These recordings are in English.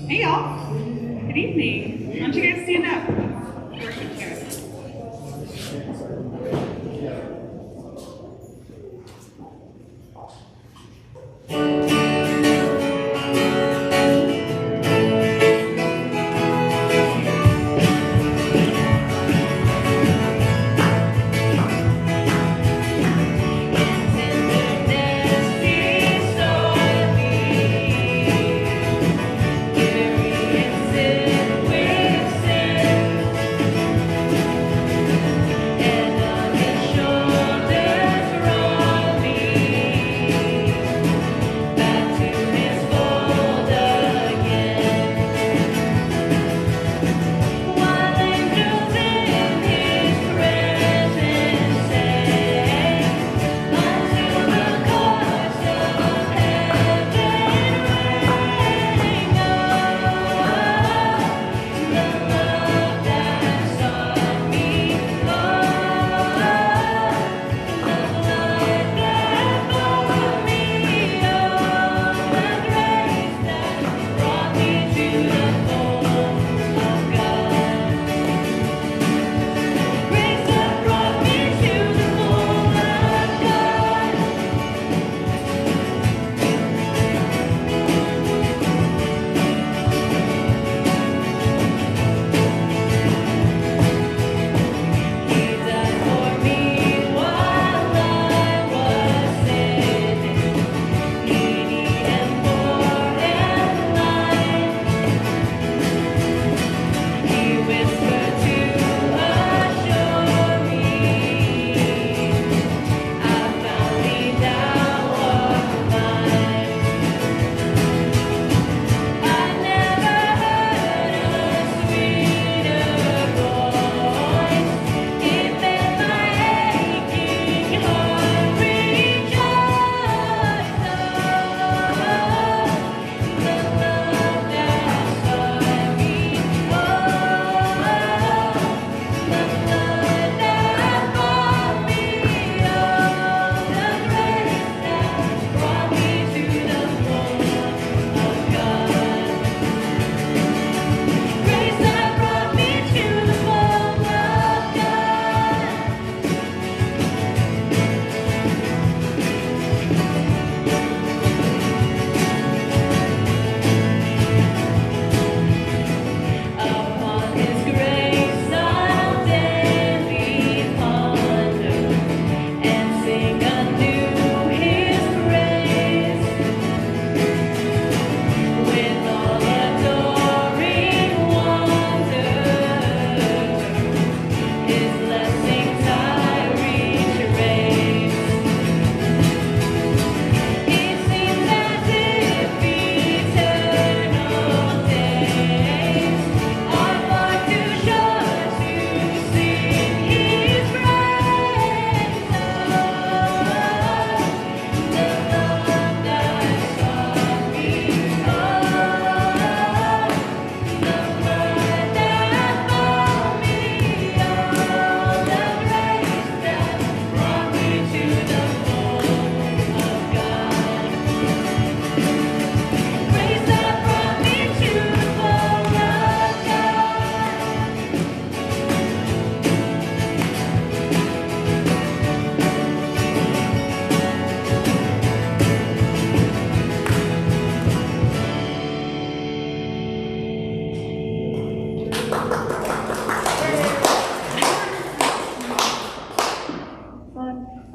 Hey y'all. Good evening. Why don't you guys stand up? Worship here.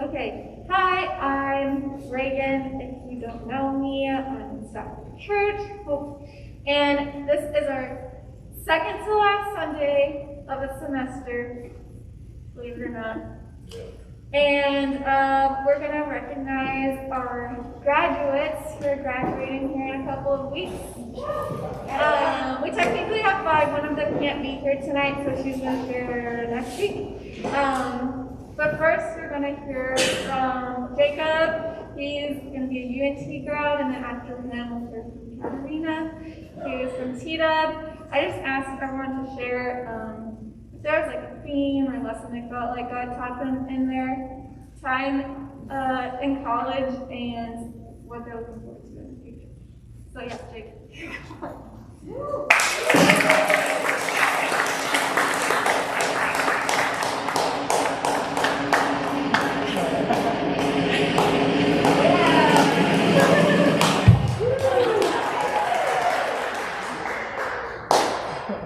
Okay, hi, I'm Reagan. If you don't know me, I'm in staff of the church. And this is our second to last Sunday of the semester, believe it or not. And we're going to recognize our graduates who are graduating here in a couple of weeks. We technically have 5. One of them can't be here tonight, so she's going to share next week. But first, we're going to hear from Jacob. He's going to be a UNT grad, and then after him, we'll hear from Katarina, who's from TDUB. I just asked everyone to share if there was like a theme or lesson they felt like God taught them in their time in college and what they're looking forward to in the future. So yeah, Jacob.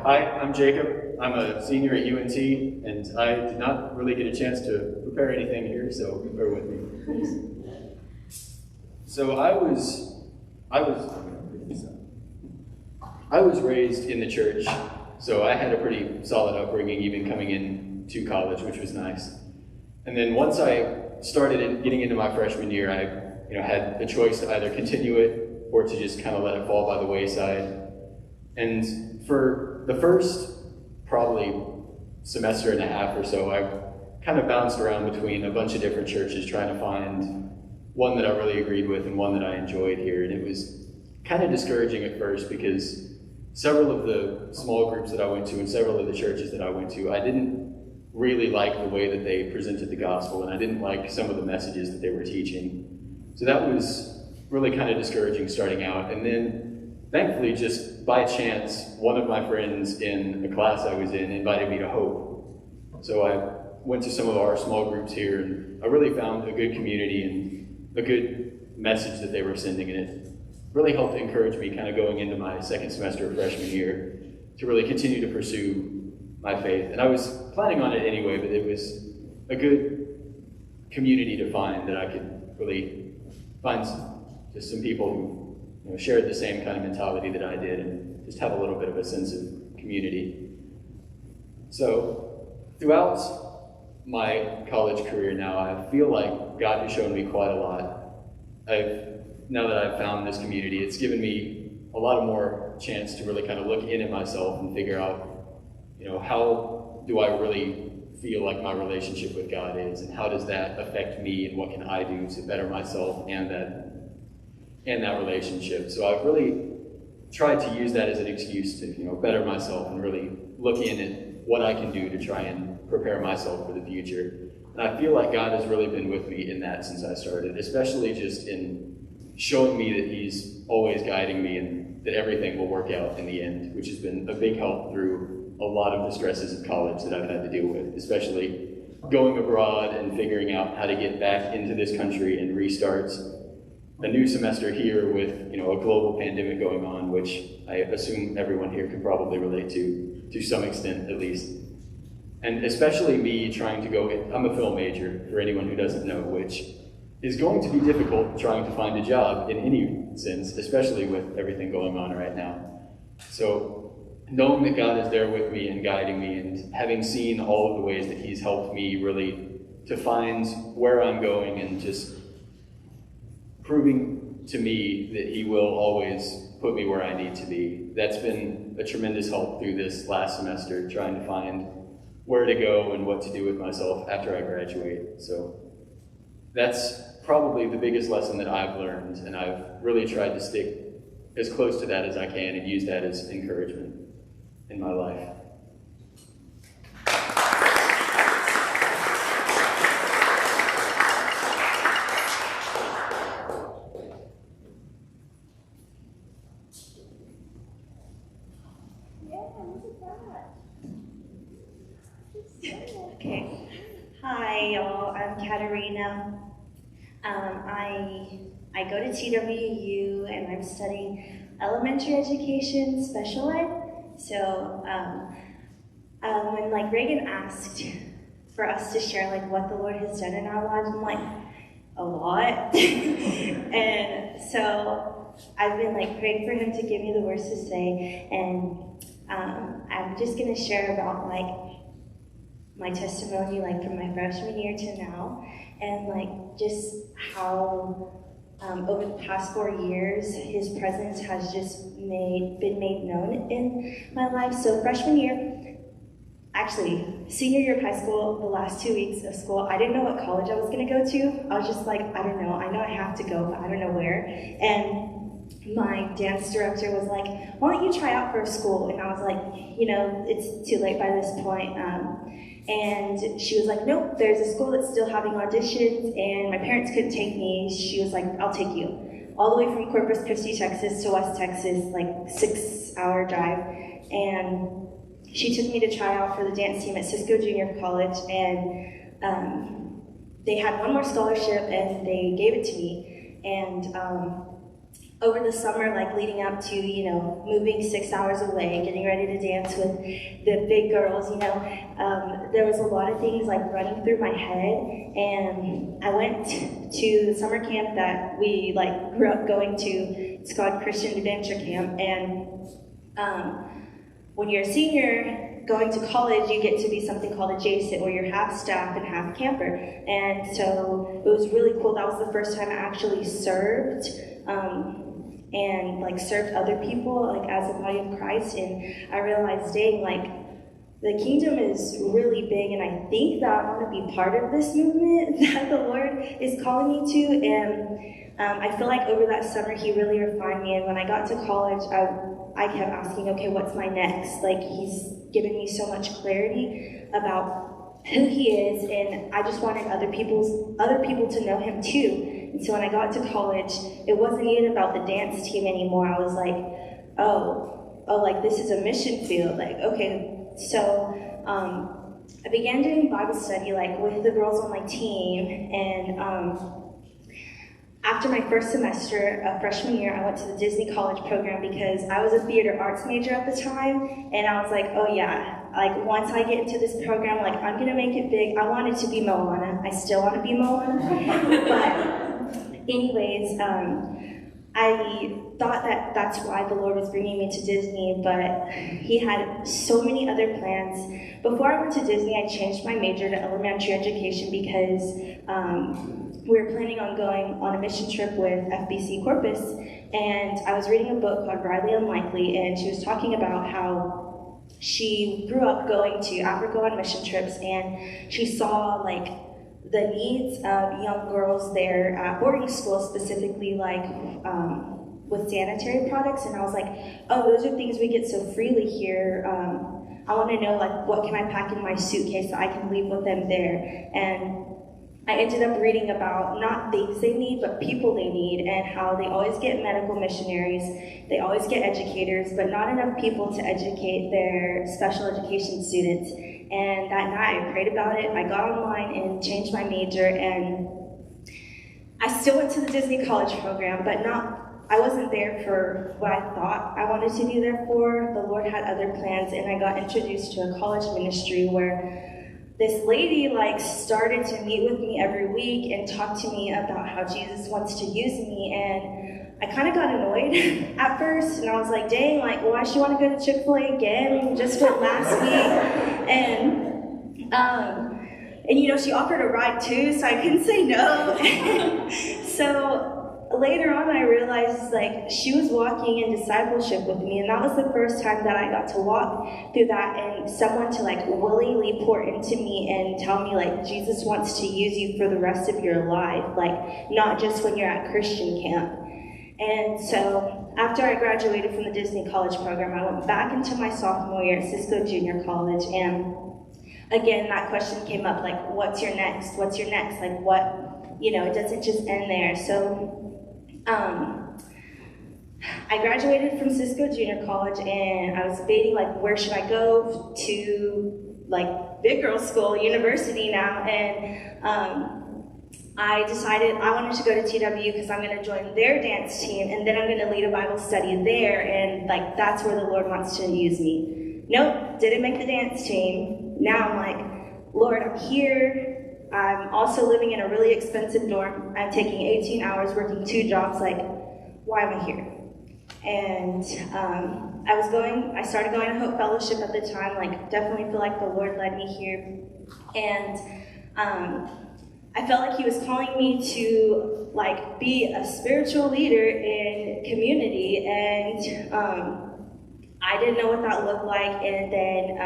Hi, I'm Jacob. I'm a senior at UNT, and I did not really get a chance to prepare anything here, so bear with me. So I was raised in the church, so I had a pretty solid upbringing, even coming in to college, which was nice. And then once I started getting into my freshman year, I had the choice to either continue it or to just kind of let it fall by the wayside. And for the first probably semester and a half or so, I kind of bounced around between a bunch of different churches trying to find one that I really agreed with and one that I enjoyed here. And it was kind of discouraging at first because several of the small groups that I went to and several of the churches that I went to, I didn't really like the way that they presented the gospel, and I didn't like some of the messages that they were teaching. So that was really kind of discouraging starting out. And then thankfully, just by chance, one of my friends in a class I was in invited me to Hope. So I went to some of our small groups here, and I really found a good community and a good message that they were sending, and it really helped encourage me kind of going into my second semester of freshman year to really continue to pursue my faith. And I was planning on it anyway, but it was a good community to find that I could really find just some people who shared the same kind of mentality that I did and just have a little bit of a sense of community. So throughout my college career now, I feel like God has shown me quite a lot. Now that I've found this community, it's given me a lot more chance to really kind of look in at myself and figure out, how do I really feel like my relationship with God is, and how does that affect me, and what can I do to better myself and that relationship. So I've really tried to use that as an excuse to better myself and really look in at what I can do to try and prepare myself for the future. And I feel like God has really been with me in that since I started, especially just in showing me that He's always guiding me and that everything will work out in the end, which has been a big help through a lot of the stresses of college that I've had to deal with, especially going abroad and figuring out how to get back into this country and restart a new semester here with a global pandemic going on, which I assume everyone here could probably relate to some extent at least. And especially me trying to go I'm a film major, for anyone who doesn't know, which is going to be difficult trying to find a job in any sense, especially with everything going on right now. So knowing that God is there with me and guiding me, and having seen all of the ways that He's helped me really to find where I'm going, and just proving to me that He will always put me where I need to be. That's been a tremendous help through this last semester, trying to find where to go and what to do with myself after I graduate. So that's probably the biggest lesson that I've learned, and I've really tried to stick as close to that as I can and use that as encouragement in my life. Okay. Hi, y'all. I'm Katerina. I go to TWU and I'm studying elementary education, special ed. So when Reagan asked for us to share what the Lord has done in our lives, I'm like, a lot. And so I've been praying for Him to give me the words to say, and I'm just gonna share about my testimony from my freshman year to now, and just how over the past 4 years His presence has just been made known in my life. So freshman year, actually senior year of high school, the last 2 weeks of school, I didn't know what college I was going to go to. I was just I don't know. I know I have to go, but I don't know where. And my dance director was like, why don't you try out for a school? And I was like, it's too late by this point. And she was like, nope, there's a school that's still having auditions, and my parents couldn't take me. She was like, I'll take you. All the way from Corpus Christi, Texas to West Texas, 6-hour drive. And she took me to try out for the dance team at Cisco Junior College, and they had one more scholarship, and they gave it to me. And over the summer, like leading up to, moving 6 hours away, getting ready to dance with the big girls, there was a lot of things like running through my head. And I went to the summer camp that we like grew up going to. It's called Christian Adventure Camp. And when you're a senior going to college, you get to be something called a JSIT, where you're half staff and half camper. And so it was really cool. That was the first time I actually served. And like served other people like as a body of Christ, and I realized, dang, like the kingdom is really big, and I think that I want to be part of this movement that the Lord is calling me to. And I feel like over that summer He really refined me, and when I got to college, I kept asking, okay, what's my next? Like He's given me so much clarity about who He is, and I just wanted other people to know Him too. And so when I got to college, it wasn't even about the dance team anymore. I was like, oh, like this is a mission field. Like, okay. So I began doing Bible study like with the girls on my team. And after my first semester of freshman year, I went to the Disney College program because I was a theater arts major at the time. And I was like, oh yeah, like once I get into this program, like I'm gonna make it big. I wanted to be Moana. I still want to be Moana. But anyways, I thought that that's why the Lord was bringing me to Disney, but He had so many other plans. Before I went to Disney, I changed my major to elementary education because we were planning on going on a mission trip with FBC Corpus, and I was reading a book called Riley Unlikely, and she was talking about how she grew up going to Africa on mission trips, and she saw like the needs of young girls there at boarding school, specifically like with sanitary products. And I was like, oh, those are things we get so freely here. I want to know like what can I pack in my suitcase so I can leave with them there. And I ended up reading about not things they need, but people they need, and how they always get medical missionaries, they always get educators, but not enough people to educate their special education students. And that night I prayed about it, I got online and changed my major, and I still went to the Disney College program, but I wasn't there for what I thought I wanted to be there for. The Lord had other plans, and I got introduced to a college ministry where this lady like started to meet with me every week and talk to me about how Jesus wants to use me. And I kind of got annoyed at first, and I was like, dang, like why she want to go to Chick-fil-A again? Just went last week. And she offered a ride too, so I couldn't say no. So later on I realized like she was walking in discipleship with me, and that was the first time that I got to walk through that, and someone to like willingly pour into me and tell me like Jesus wants to use you for the rest of your life, like not just when you're at Christian camp. And so after I graduated from the Disney College program, I went back into my sophomore year at Cisco Junior College, and again that question came up, like what's your next? What's your next? Like what, it doesn't just end there. So I graduated from Cisco Junior College, and I was debating like where should I go to, like big girl school, university now, and I decided I wanted to go to TW because I'm going to join their dance team, and then I'm going to lead a Bible study there, and like that's where the Lord wants to use me. Nope, didn't make the dance team. Now I'm like, Lord, I'm here. I'm also living in a really expensive dorm. I'm taking 18 hours, working 2 jobs. Like, why am I here? And I started going to Hope Fellowship at the time. Like, definitely feel like the Lord led me here. And I felt like He was calling me to like be a spiritual leader in community. And I didn't know what that looked like. And then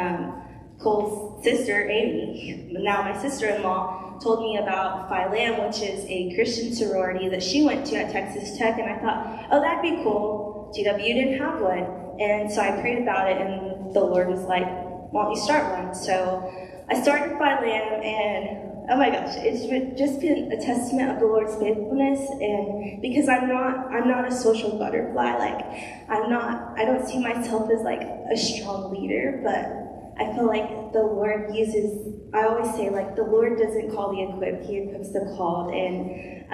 Cole's sister, Amy, now my sister-in-law, told me about Phi Lam, which is a Christian sorority that she went to at Texas Tech, and I thought, oh, that'd be cool. GW didn't have one. And so I prayed about it, and the Lord was like, why don't you start one? So I started Phi Lam, and oh my gosh, it's just been a testament of the Lord's faithfulness. And because I'm not a social butterfly, like I don't see myself as like a strong leader, but I feel like the Lord uses, I always say, like, the Lord doesn't call the equipped, He equips the called. And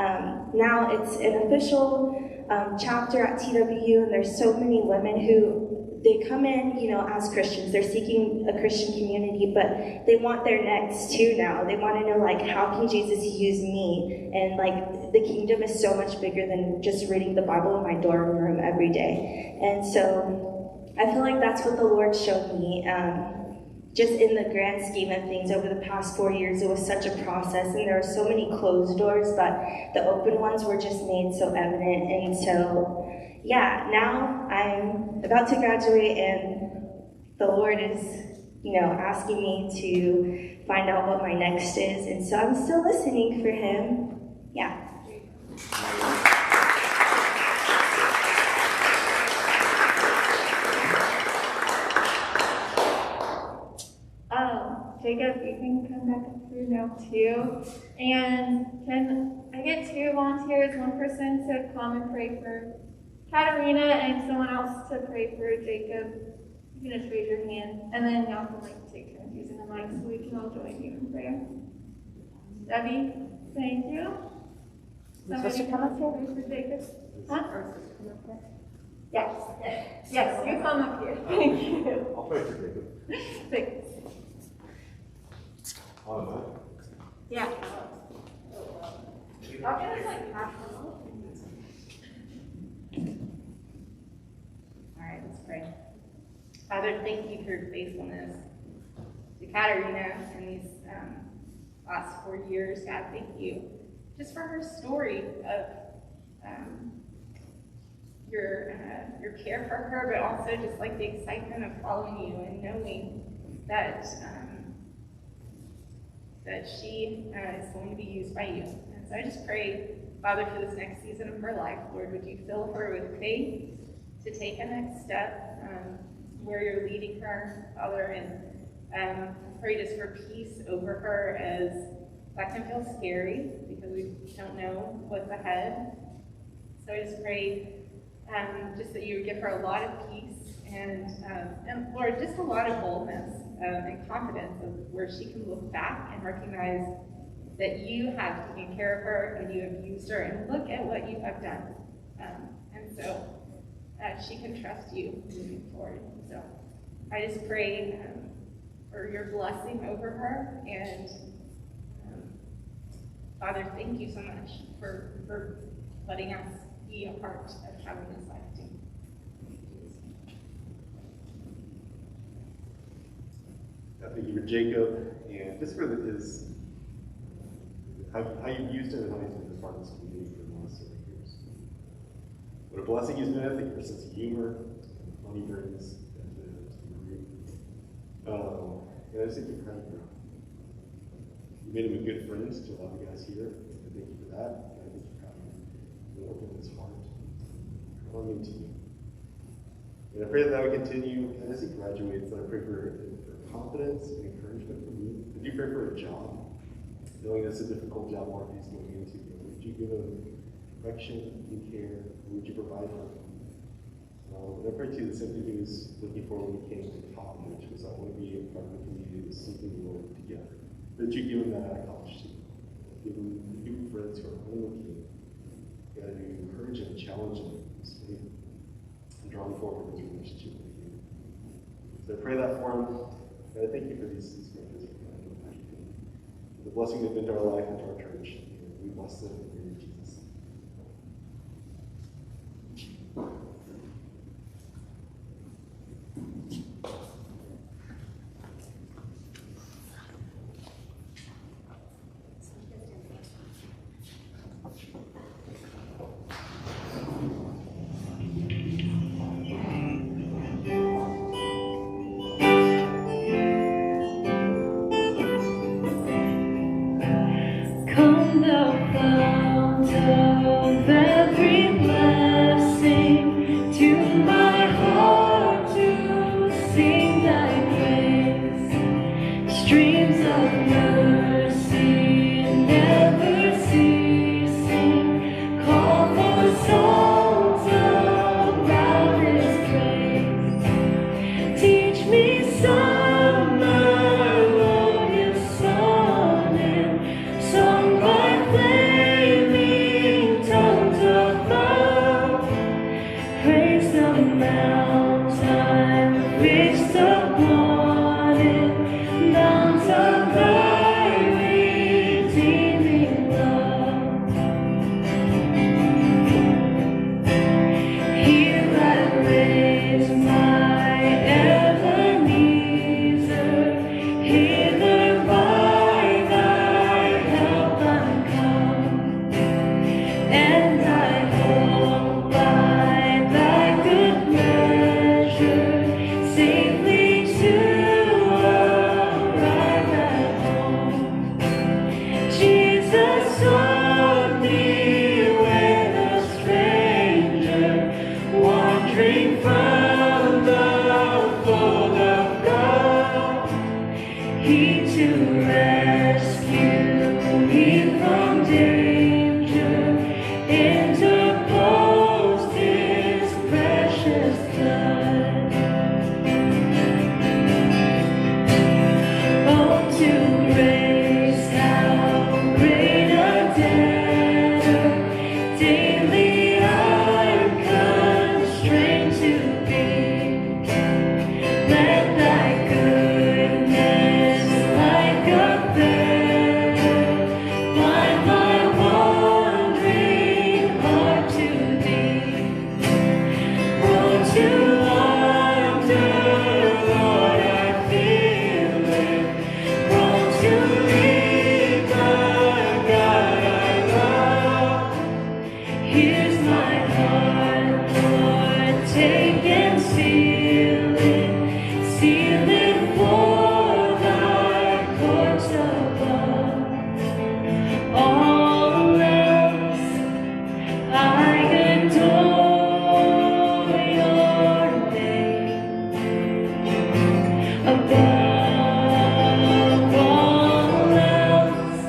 now it's an official chapter at TWU, and there's so many women who they come in, as Christians. They're seeking a Christian community, but they want their next too now. They want to know, like, how can Jesus use me? And, like, the kingdom is so much bigger than just reading the Bible in my dorm room every day. And so I feel like that's what the Lord showed me. Just in the grand scheme of things, over the past 4 years, it was such a process, and there were so many closed doors, but the open ones were just made so evident. And so, yeah, now I'm about to graduate, and the Lord is, asking me to find out what my next is, and so I'm still listening for Him. Yeah. Jacob, you can come back up through now too. And can I get 2 volunteers, one person to come and pray for Katarina and someone else to pray for Jacob? You can just raise your hand, and then y'all can take turns using the mic so we can all join you in prayer. Debbie, thank you. Somebody come up here, pray for Jacob. Huh? Yes. Yes, you come up here. Thank you. I'll pray for Jacob. Thanks. On the mic. Yeah. I'll get us half. All right, let's pray. Father, thank you for your faithfulness to Katarina in these last 4 years. God, thank you just for her story of your care for her, but also just like the excitement of following you and knowing that that she is going to be used by you. And so I just pray, Father, for this next season of her life, Lord, would you fill her with faith to take a next step where you're leading her, Father, and I pray just for peace over her, as that can feel scary because we don't know what's ahead. So I just pray just that you would give her a lot of peace and Lord, just a lot of boldness and confidence of where she can look back and recognize that you have taken care of her and you have used her, and look at what you have done. And so she can trust you moving forward. So I just pray for your blessing over her, and Father, thank you so much for letting us be a part of having this life too. Thank you for Jacob, and just for his how you've used him and how he's been a part of this community for the last several years. What a blessing he's been. I think for a sense of humor and funny brings to the group. And I just think you're kind of you made him a good friend to a lot of guys here. And thank you for that. And I think you're kind of open his heart, calling him to you. And I pray that would continue. And as he graduates, I pray for confidence and encouragement from you. If you pray for a job, knowing that's a difficult job market he's going into, would you give him direction and care? Would you provide for him? And I pray too that something he was looking for when he came to college was I want to be a part of the community that was seeking the Lord together. That you give him that out of college too. Give him friends who are onlooking. God, who encourage him, challenge him, and draw him forward in his relationship with you. So I pray that for him. God, I thank you for these brothers. The blessing they've been to our life and to our church. We bless them in the name of Jesus. Come thou fount of every blessing, to my heart to sing thy praise. Streams of mercy never ceasing, call for songs of loudest praise. Teach me some melodious sonnet, sung by flaming tongues safely to arrive at home. Jesus sought me when a stranger, wandering from the fold of God. He to rescue me from danger interposed His precious blood. Oh, to grace, how great a debtor daily I'm constrained to be. Let Thy goodness like a feather bind my wandering heart to Thee. Prone to wander, Lord, I feel it. Prone to leave the God I love. Here's my heart, Lord, take and seal it for Thy courts above. All else I adore Your name. Above all else,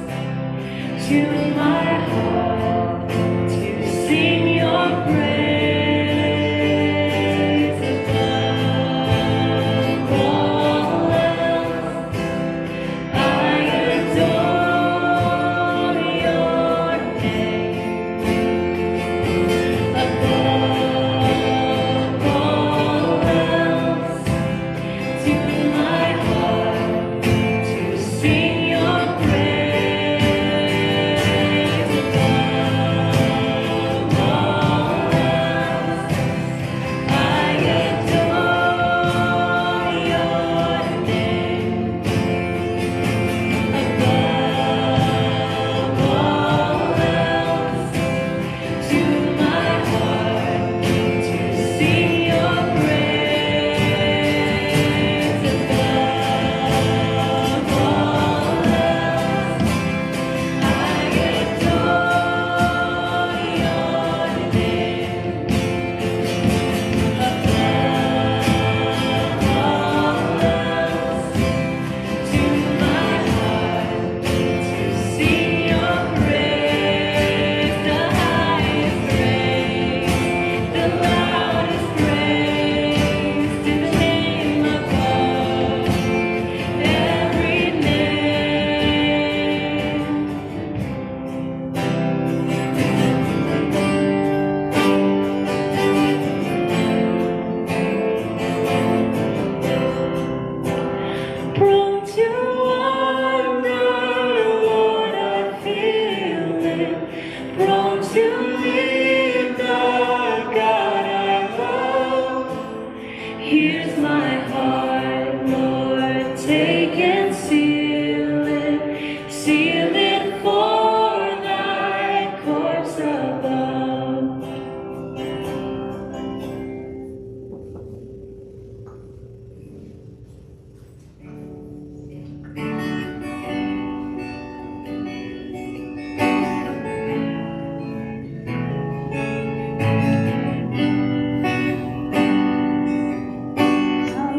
to my heart to sing Your praise. Above all else, I adore Your name. Above all else, to my heart to sing Your praise. Above all else, I adore Your name. Above all else, to my heart to sing Your praise. Above all else, I adore Your name. Above all else, to my heart to sing Your praise. The highest praise, the loudest praise to the name above every name. Prone to wander, Lord, I feel it. Prone to leave the God I love. Here's my heart, Lord, take and seal it for Thy courts above. How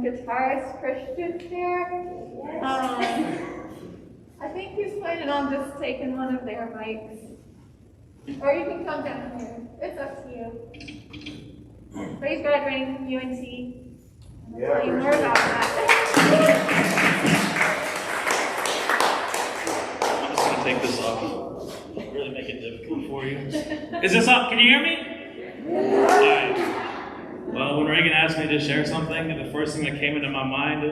guitarist Christian here. I think he's planning on just taking one of their mics. Or you can come down here. It's up to you. But he's graduating from UNC. I'll tell you more about that. I'm just going to take this off. Really make it difficult for you. Is this up? Can you hear me? All right. Well, when Reagan asked me to share something, the first thing that came into my mind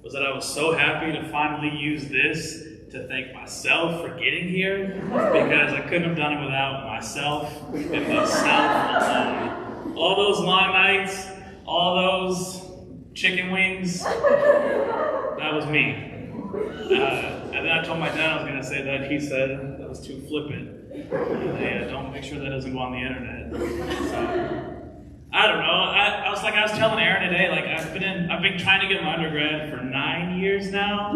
was that I was so happy to finally use this to thank myself for getting here, because I couldn't have done it without myself and myself alone. All those long nights, all those chicken wings, that was me. And then I told my dad I was going to say that. He said that was too flippant. Don't make sure that doesn't go on the internet. So, I don't know. I was telling Aaron today, like I've been trying to get my undergrad for 9 years now.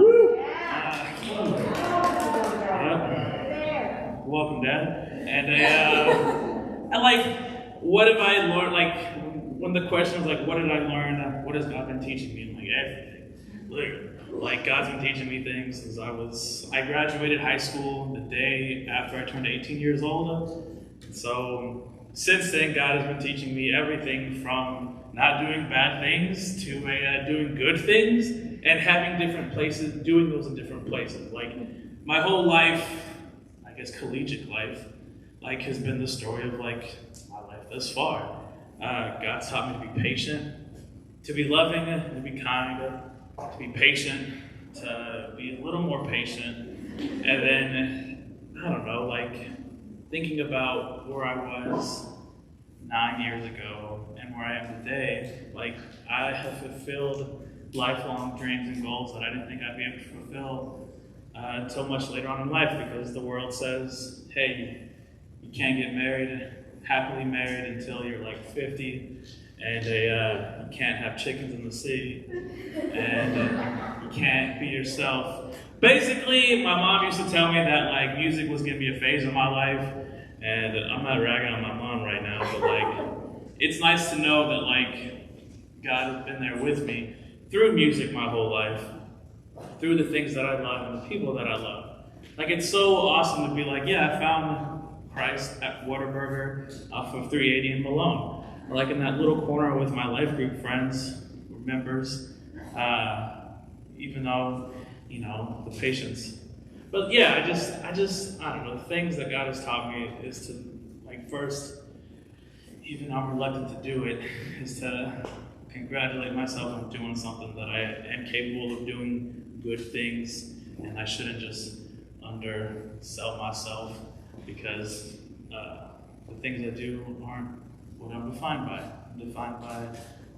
Welcome, Dad. And what have I learned? Like, when the question was like, what did I learn? What has God been teaching me? I'm like, everything. Literally. Like, God's been teaching me things since I graduated high school the day after I turned 18 years old. So, since then, God has been teaching me everything from not doing bad things to doing good things and having different places, doing those in different places. Like, my whole life, I guess collegiate life, like has been the story of like my life thus far. God's taught me to be patient, to be loving, to be kind, to be patient, to be a little more patient, and then, I don't know, like thinking about where I was 9 years ago and where I am today, like I have fulfilled lifelong dreams and goals that I didn't think I'd be able to fulfill until much later on in life, because the world says, hey, you can't get happily married until you're like 50, and you can't have chickens in the city, and you can't be yourself. Basically, my mom used to tell me that like music was gonna be a phase of my life, and I'm not ragging on my mom right now, but like it's nice to know that like God has been there with me through music my whole life, through the things that I love and the people that I love. Like, it's so awesome to be like, yeah, I found Christ at Whataburger off of 380 in Malone. Or like in that little corner with my life group friends, members, even though, you know, the patience. But yeah, I don't know, the things that God has taught me is to, like, first, even though I'm reluctant to do it, is to congratulate myself on doing something that I am capable of doing good things, and I shouldn't just undersell myself because the things I do aren't what I'm defined by. I'm defined by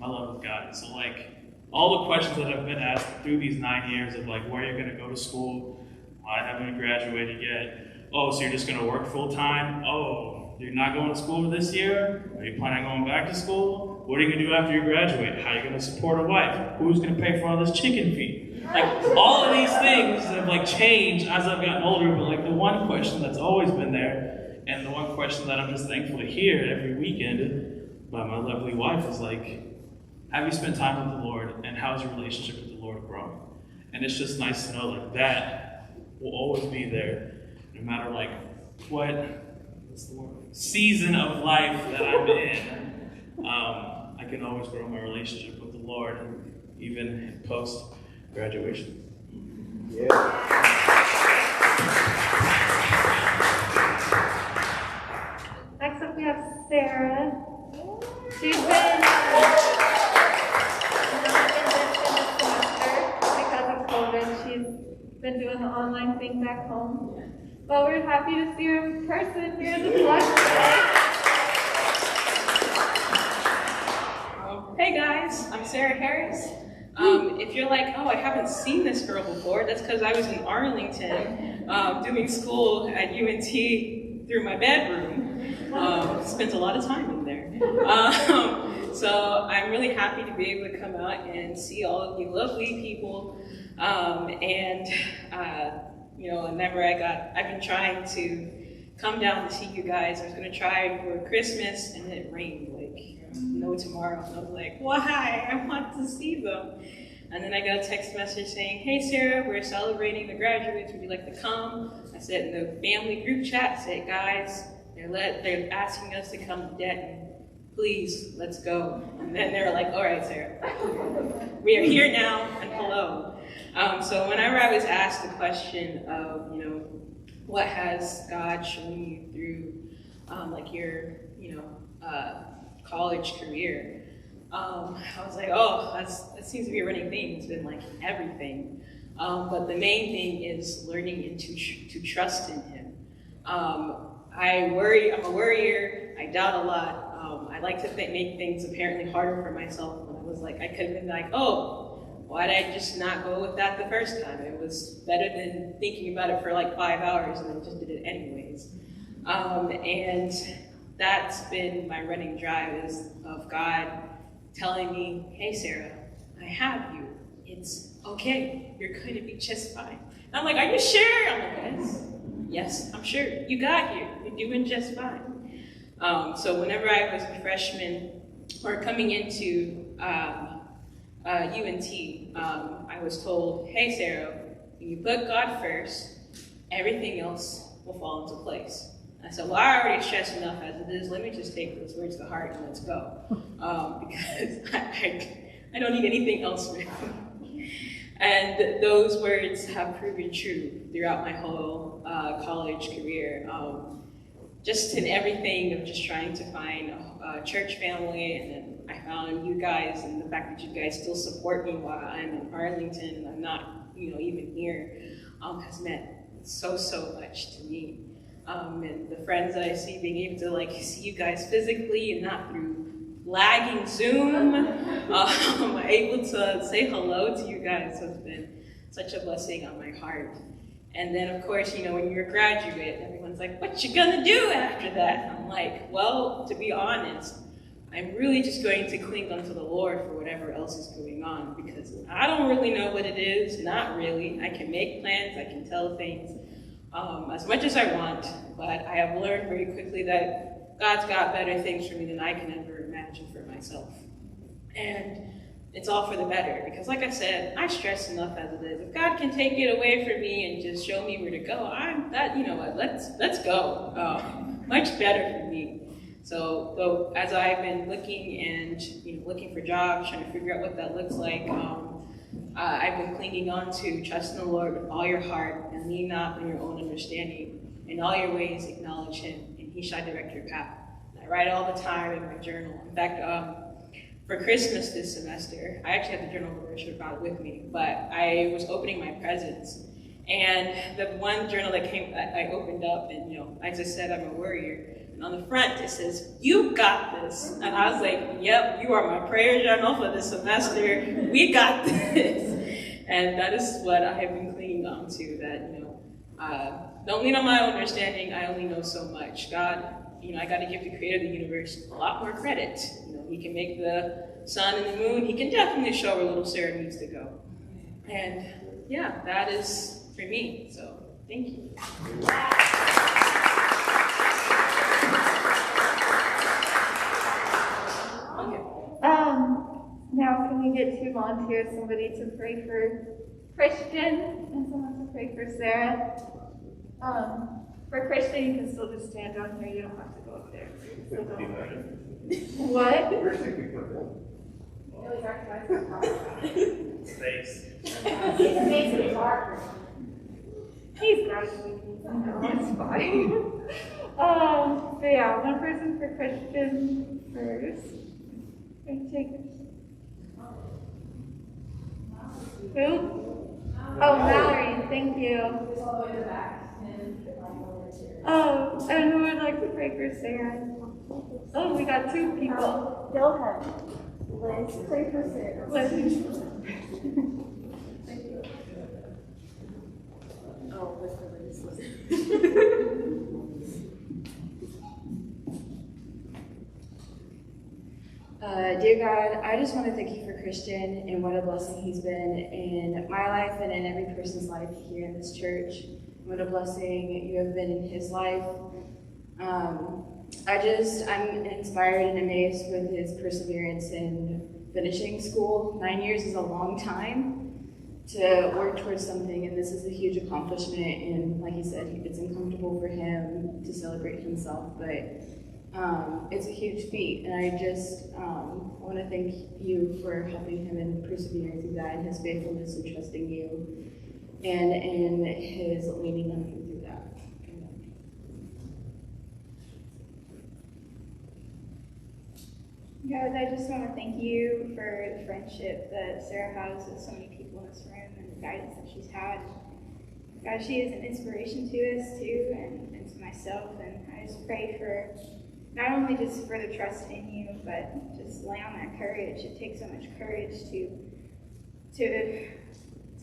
my love of God. So like all the questions that I've been asked through these 9 years of like where you're going to go to school, I haven't graduated yet. Oh, so you're just going to work full time? Oh, you're not going to school this year? Are you planning on going back to school? What are you going to do after you graduate? How are you going to support a wife? Who's going to pay for all this chicken feed? Like, all of these things have like changed as I've gotten older, but like the one question that's always been there, and the one question that I'm just thankful to hear every weekend by my lovely wife is like, have you spent time with the Lord, and how's your relationship with the Lord growing? And it's just nice to know like that will always be there, no matter like what's the word? Season of life that I'm in. I can always grow my relationship with the Lord, even post graduation. Yeah. Next up we have Sarah. She's been not in this semester because of COVID. She's been doing the online thing back home. But we're happy to see her in person here in the flesh today. Hey guys, I'm Sarah Harris. If you're like, oh, I haven't seen this girl before, that's because I was in Arlington doing school at UNT through my bedroom. Spent a lot of time in there. So I'm really happy to be able to come out and see all of you lovely people. You know, whenever I've been trying to come down to see you guys. I was going to try for Christmas, and it rained like no tomorrow. And I was like, why? I want to see them. And then I got a text message saying, hey Sarah, we're celebrating the graduates, would you like to come? I said in the family group chat, I said, guys, they're asking us to come to Denton. Please, let's go. And then they were like, all right, Sarah, we are here now, and hello. So whenever I was asked the question of, what has God shown you through your, college career, I was like, oh, that seems to be a running theme. It's been like everything. But the main thing is learning to trust in Him. I'm a worrier, I doubt a lot. I like to make things apparently harder for myself. When I was like, I could have been like, oh, why did I just not go with that the first time? It was better than thinking about it for like 5 hours and then just did it anyways. And that's been my running drive, is of God telling me, hey Sarah, I have you. It's okay. You're going to be just fine. And I'm like, are you sure? I'm like, yes, I'm sure. You got here. You're doing just fine. So whenever I was a freshman or coming into UNT, I was told, hey Sarah, when you put God first, everything else will fall into place. And I said, well, I already stressed enough as it is. Let me just take those words to heart and let's go. Because I don't need anything else right now. And those words have proven true throughout my whole college career. Just in everything of just trying to find a church family, and then I found you guys, and the fact that you guys still support me while I'm in Arlington and I'm not, even here, has meant so much to me. And the friends that I see, being able to see you guys physically and not through lagging Zoom, able to say hello to you guys has been such a blessing on my heart. And then, of course, when you're a graduate, everyone's like, what you gonna do after that? And I'm like, well, to be honest, I'm really just going to cling onto the Lord for whatever else is going on, because I don't really know what it is, not really. I can make plans, I can tell things as much as I want, but I have learned very quickly that God's got better things for me than I can ever imagine for myself. And it's all for the better, because like I said, I stress enough as it is. If God can take it away from me and just show me where to go, let's go. Much better for me. So as I've been looking and looking for jobs, trying to figure out what that looks like, I've been clinging on to trust in the Lord with all your heart and lean not on your own understanding. In all your ways, acknowledge Him, and He shall direct your path. I write all the time in my journal. In fact, for Christmas this semester, I actually had the journal version about it with me, but I was opening my presents, and the one journal that I opened up, and as I said, I'm a worrier, and on the front it says, you got this, and I was like, yep, you are my prayer journal for this semester, we got this, and that is what I have been clinging on to, that, don't lean on my own understanding, I only know so much. God, I got to give the creator of the universe a lot more credit. He can make the sun and the moon. He can definitely show where little Sarah needs to go. And yeah, that is for me. So thank you. Now can we get two volunteers, somebody to pray for Christian and someone to pray for Sarah? For Christian, you can still just stand down here. You don't have to go up there. So what? Space. It makes it hard. He's graduating. It's fine. So yeah, one person for Christian first. Who? Oh, Mallory, thank you. Oh, and who would like to pray for Sarah? Oh, we got two people. Go ahead. Liz, pray for Sarah. Liz. Oh, with the Liz. Dear God, I just want to thank you for Christian and what a blessing he's been in my life and in every person's life here in this church. What a blessing you have been in his life. I'm inspired and amazed with his perseverance and finishing school. 9 years is a long time to work towards something, and this is a huge accomplishment. And like he said, it's uncomfortable for him to celebrate himself, but it's a huge feat. And I just want to thank you for helping him and persevering through that, and his faithfulness and trusting you, and in his leaning on you through that. Guys, I just want to thank you for the friendship that Sarah has with so many people in this room and the guidance that she's had. God, she is an inspiration to us too, and to myself. And I just pray for not only just for the trust in you, but just lay on that courage. It takes so much courage to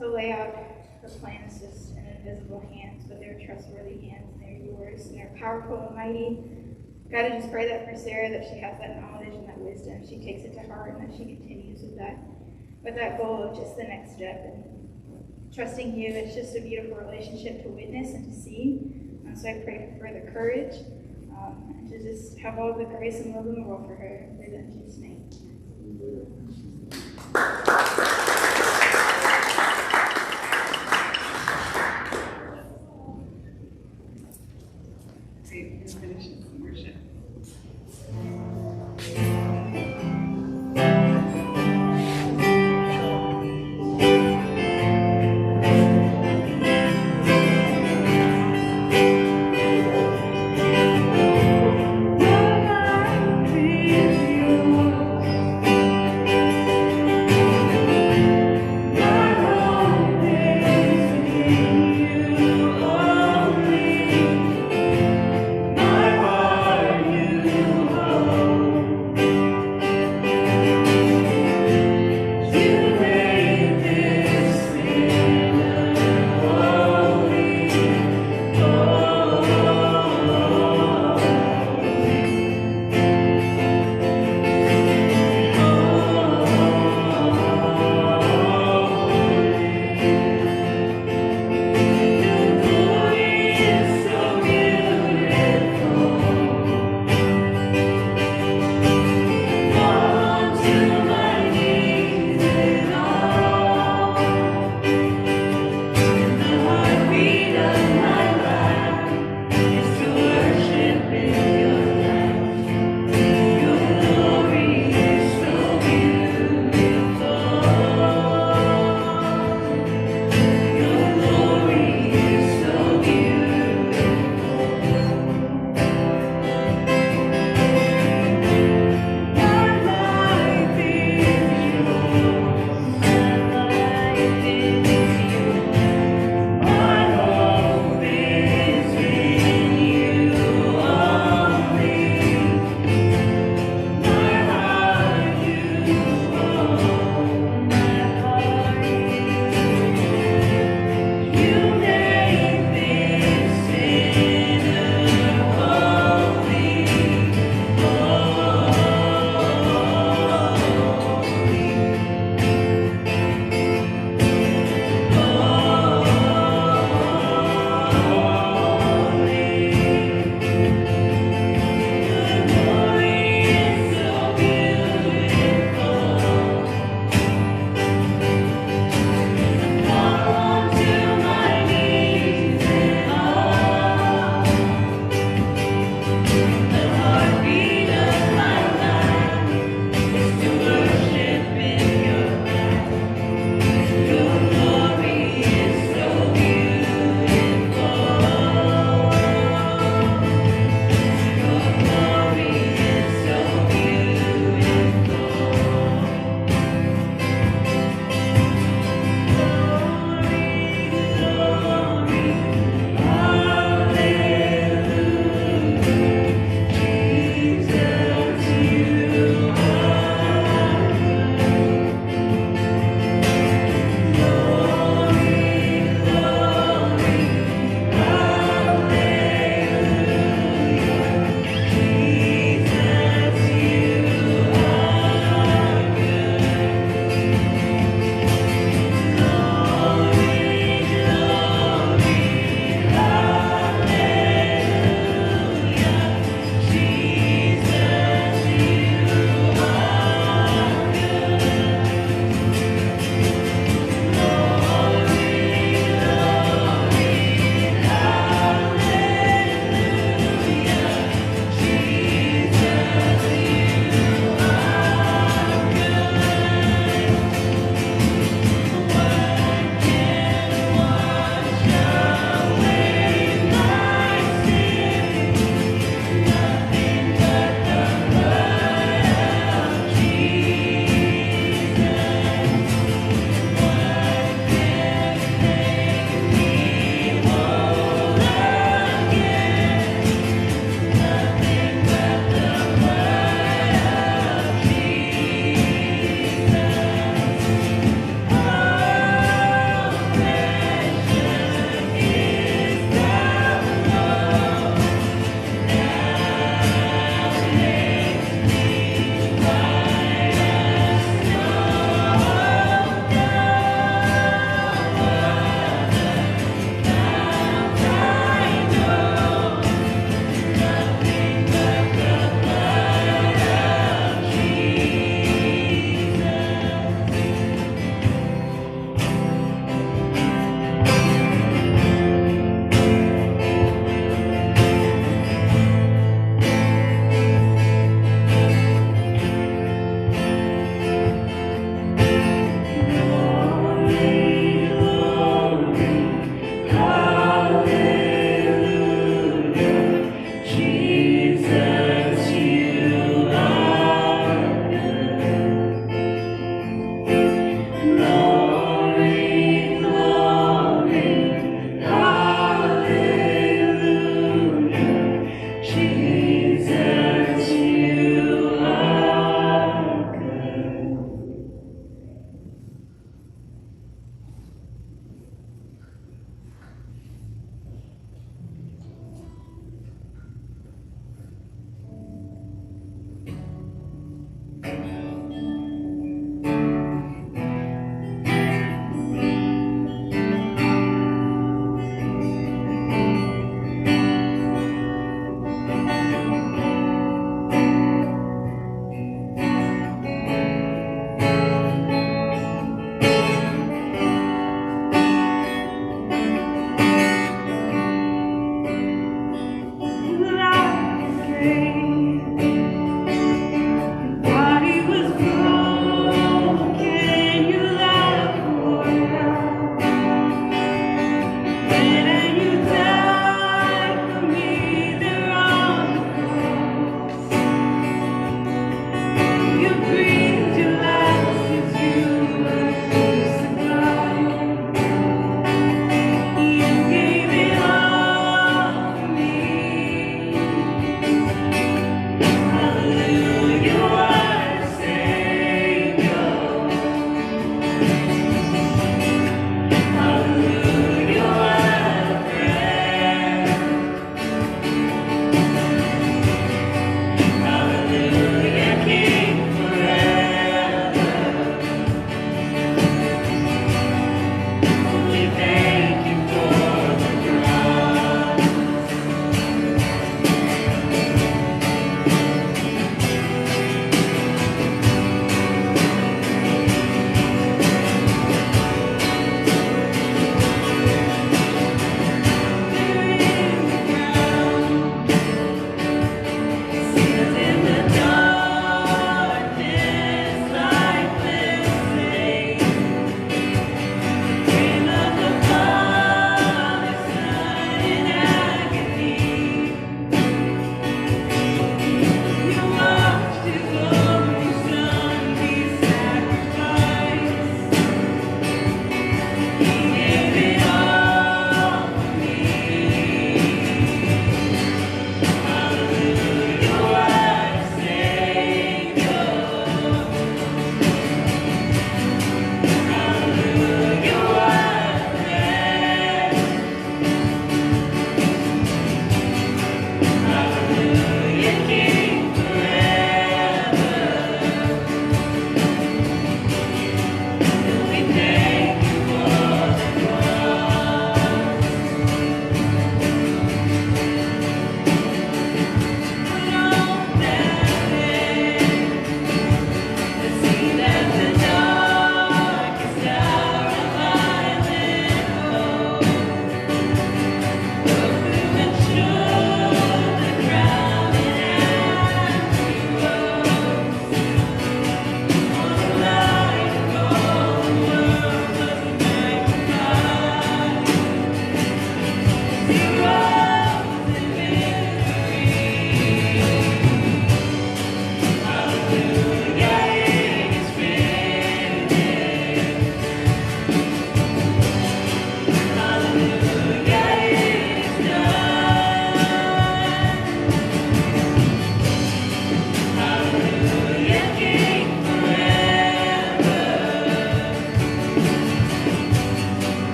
lay out her plans just in invisible hands, but they're trustworthy hands, and they're yours, and they're powerful and mighty. God, I just pray that for Sarah, that she has that knowledge and that wisdom, she takes it to heart, and that she continues with that goal of just the next step and trusting you. It's just a beautiful relationship to witness and to see. So I pray for further courage, and to just have all the grace and love in the world for her. I pray that in Jesus' name. Great, we're finishing some worship. Thank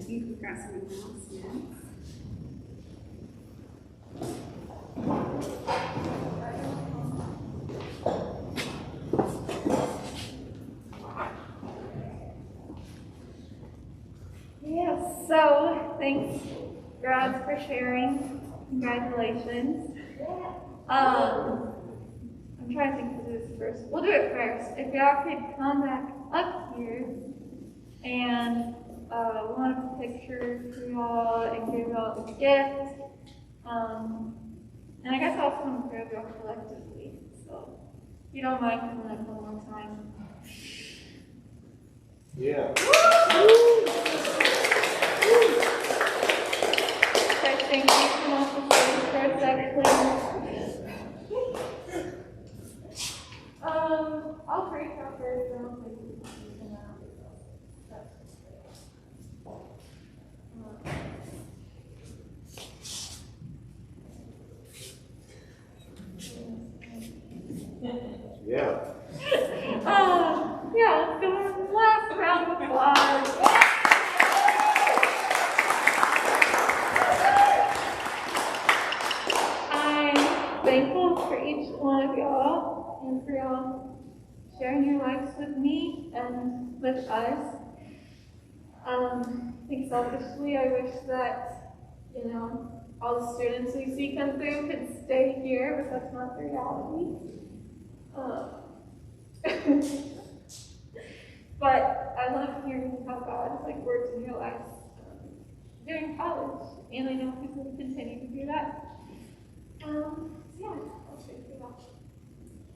think we've got some announcements. Yes, so thanks, Grads, for sharing. Congratulations. I'm trying to think who this first. We'll do it first. If y'all could come back up here and we'll have a picture for y'all and give y'all a gift. And I guess I'll come and grab y'all collectively. So if you don't mind coming up one more time. Yeah. I think you can also stay for a sec, please. I'll break out first, and I'll take you out. Yeah. Yeah, let's go on the last round of applause. I'm thankful for each one of y'all and for y'all sharing your lives with me and with us. I think selfishly, I wish that, all the students we see come through could stay here, but that's not the reality. But I love hearing how God works in your lives during college, and I know He's going to continue to do that. Yeah, I'll share you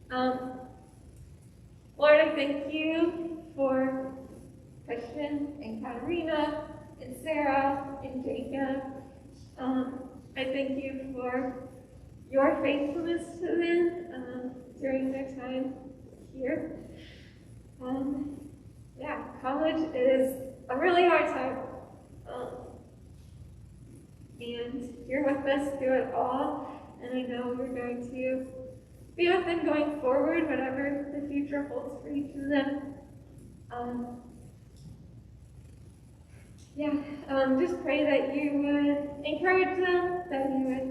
that. Lord, I thank you for Christian and Katarina and Sarah and Jacob. I thank you for your faithfulness to them during their time here. Yeah, college is a really hard time. And you're with us through it all, and I know you're going to be with them going forward, whatever the future holds for each of them. Just pray that you would encourage them, that you would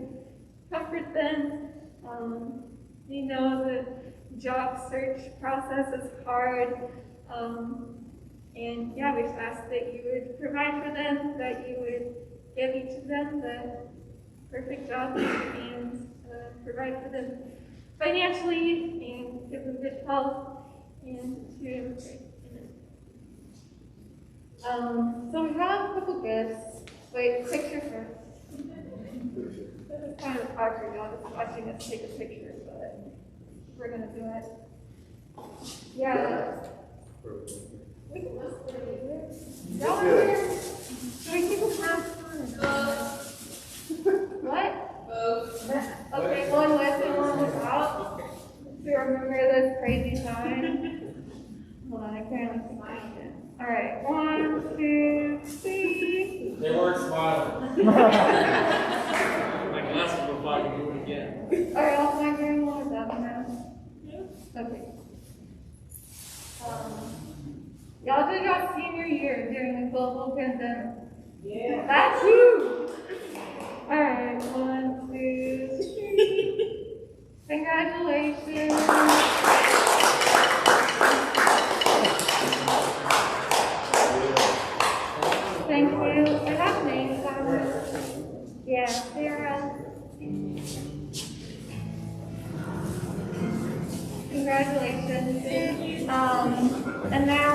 comfort them. We know the job search process is hard. And yeah, we just ask that you would provide for them, that you would give each of them the perfect job and provide for them financially and give them good health and to immigrate. So we have a couple gifts. Wait, picture first. This is kind of awkward, y'all just watching us take a picture, but we're gonna do it. Yeah. We can list it. Y'all are here. So we keep a fast What? Okay, one with and one without. Do you remember this crazy time? Hold on, I can't find it. All right, 1, 2, 3. They weren't smiling. My glasses were fogging. Do it again. All right, I'll find your one with that one now. Okay. Y'all did your senior year during the global pandemic. Yeah. That's huge. All right, 1, 2, 3. Congratulations. Thank you. I have names on it. Yeah, Sarah. Congratulations. And now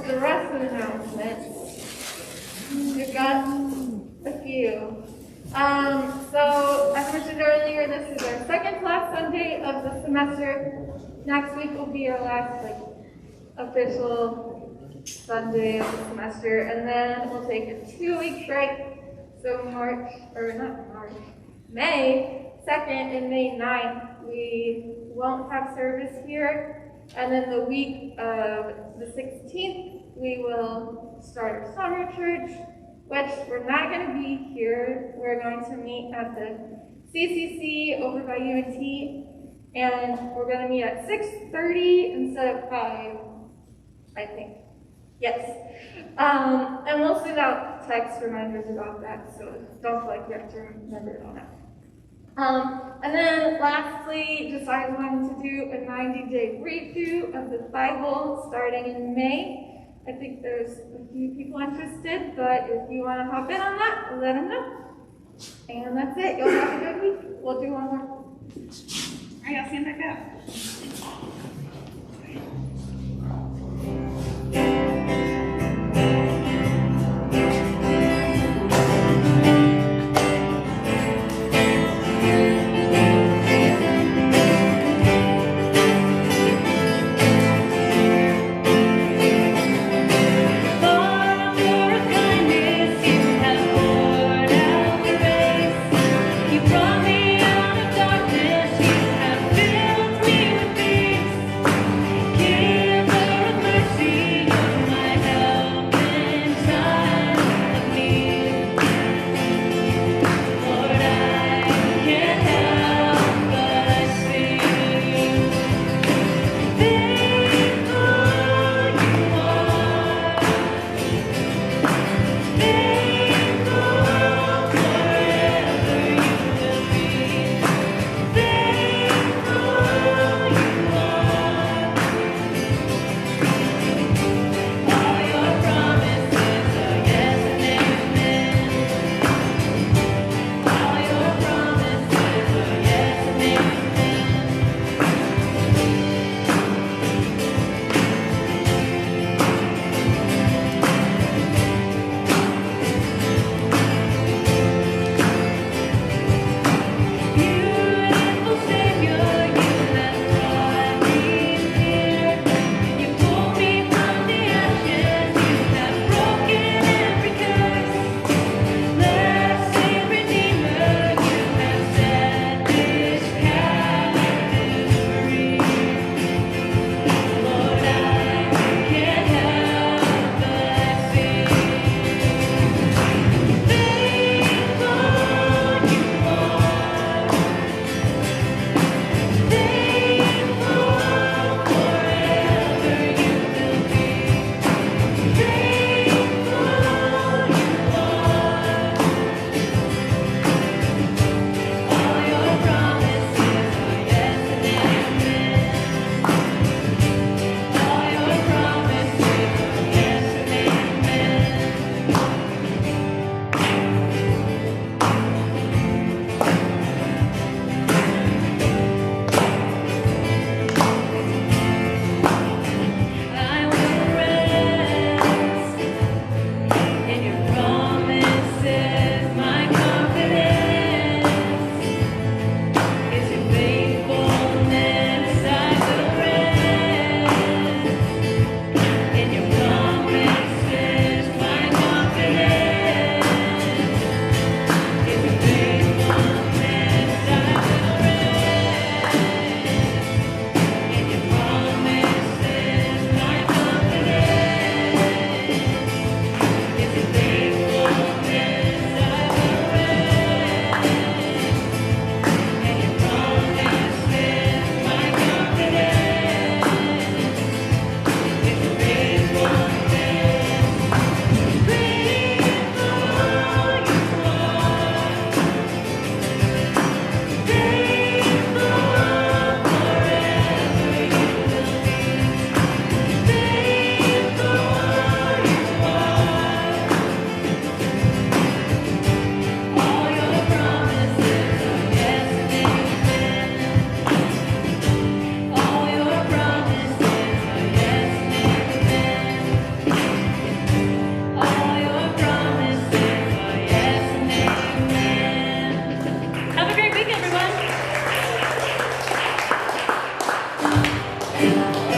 the rest of the announcements. We've got a few. So as mentioned earlier, this is our second last Sunday of the semester. Next week will be our last official Sunday of the semester, and then we'll take a 2-week break. So May 2nd and May 9th, we won't have service here. And then the week of the 16th, we will start our summer church, which we're not going to be here. We're going to meet at the CCC over by UNT, and we're going to meet at 6:30 instead of 5, I think. Yes. And we'll send out text reminders about that, so don't feel like you have to remember it all now. And then lastly, decided wanted to do a 90-day read-through of the Bible starting in May. I think there's a few people interested, but if you want to hop in on that, let them know. And that's it. You'll have a good week. We'll do one more. All right, I'll stand back up. Everyone.